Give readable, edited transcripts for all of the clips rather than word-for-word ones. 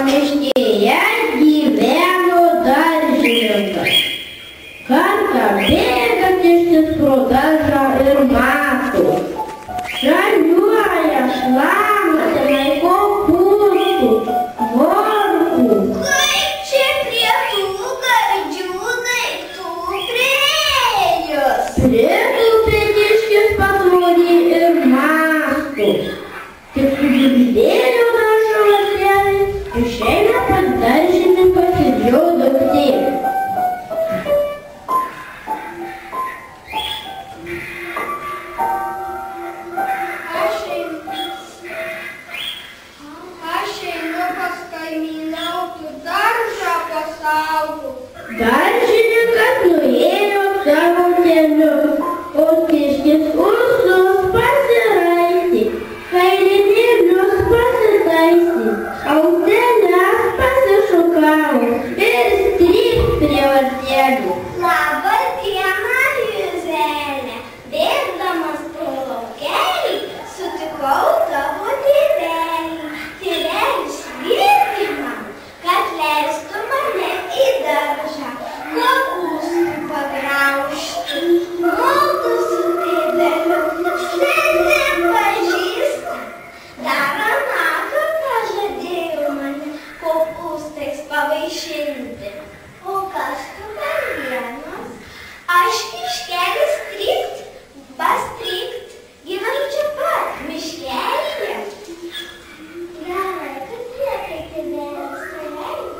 Miškėje gyveno daržininkas. Kartą bėgantis pro daržą ir mato. Šaliuoja šlamas tenai kopūstų, morkų. Kaip čia prie tų gardžių daiktų priėjus? Pritūpė kiškis patvorį ir mąsto. Tik sugirdėjo daržo latelį, išeina pas daržininkas ir jo duktė. Daržininkas nuėjo savo keliu, o kiškis ūsus pasiraitė, kailinėlius pasitaisė, auteles pasišukavo ir strykt prie vartelių. Labą dieną, Juzelė. Bėgdamas pro laukelį sutikau tavo tėvelį. Tėvelis liepė man, kad leistų mane į daržą, kopūstų pagraužti. Mudu su tėveliu nepažįsta. Dar aną kartą žadėjo mane kopūstais pavaišinti. O kas tu per vienas? Aš kiškelis strykt, bastrykt, gyvenu čia pat, miškelyje. Gerai, kad liepė tėvelis tėveliui.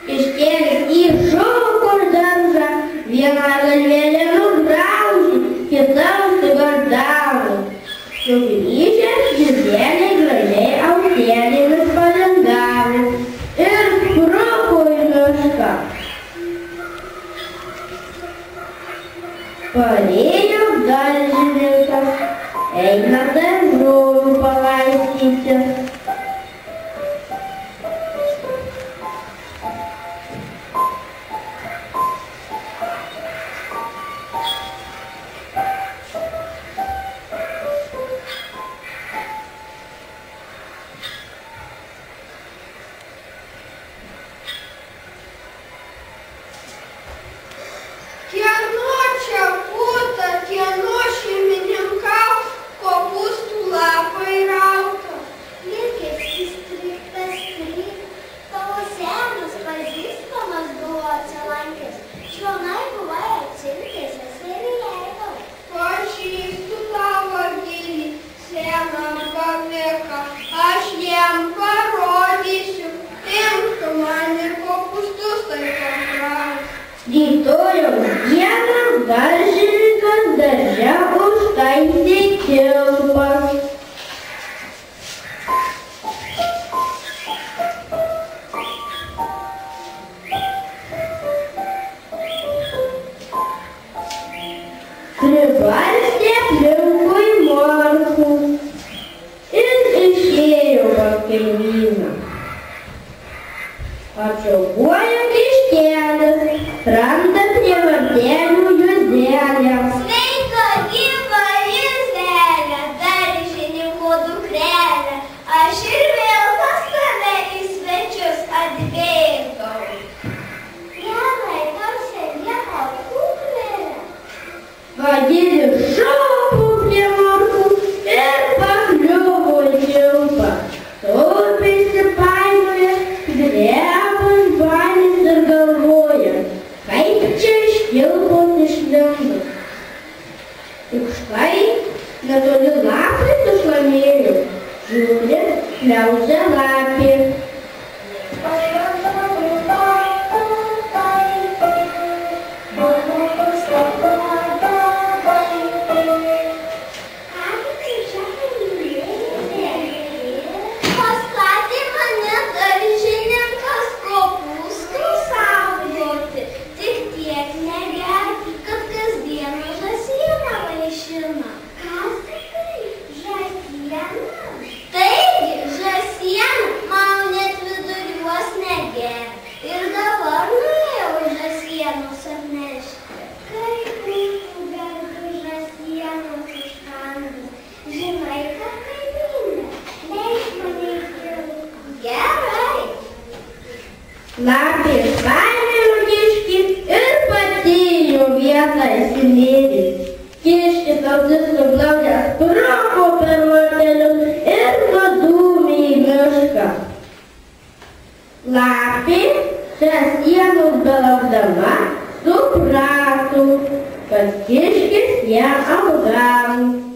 Kiškelis įšoko į daržą, vieną galvelę nugraužė, kitą užsigardavo. Sugrįžęs Juzelė gražiai autelėmis palingavo ir spruko į mišką. Parėjo daržininkas, eina daržovių palaistyti. Kieno čia puta, kieno šeimininkaus, kopūstų lapai rauta. Liekis striktas stryk, tavo senas pažįstamas buvo atsilankęs. Čionai buvai atsiuntęs ir leidau. Pažįstu tavo gilį, seną babiką, aš jam parodysiu, imtų man ir kopūstus tai pakraus. Rytojaus dieną daržininkas darže užtaisė kilpas. Pribarstė aplinkui morkų ir išėjo pas kaimyną. Atšaukuoja kiškelis, randa prie vartelių Juzelę. Sveika, gyva Juzelė, daržininko dukrelė, aš ir vėl pas tave į svečius atbėgau. Gerai, tau senieko kuklelė. Vagilis šoko prie morkų ir pakliuvo į kilpą. Taupiai įsipainioja, dreba žvanis ir galvoja, kaip čia iš kilpos išlindo. Tik štai netoli lapai sušlamėjo, žiūri, šliaužia lapė. Pastatė mane daržininkas kopūstų saugoti, tik tiek negerti, kad kasdien žąsieną vaišina. Ką sakai, žąsieną? Taigi, žąsieną maunė žinodama suprato, kad kiškis ją apgavo.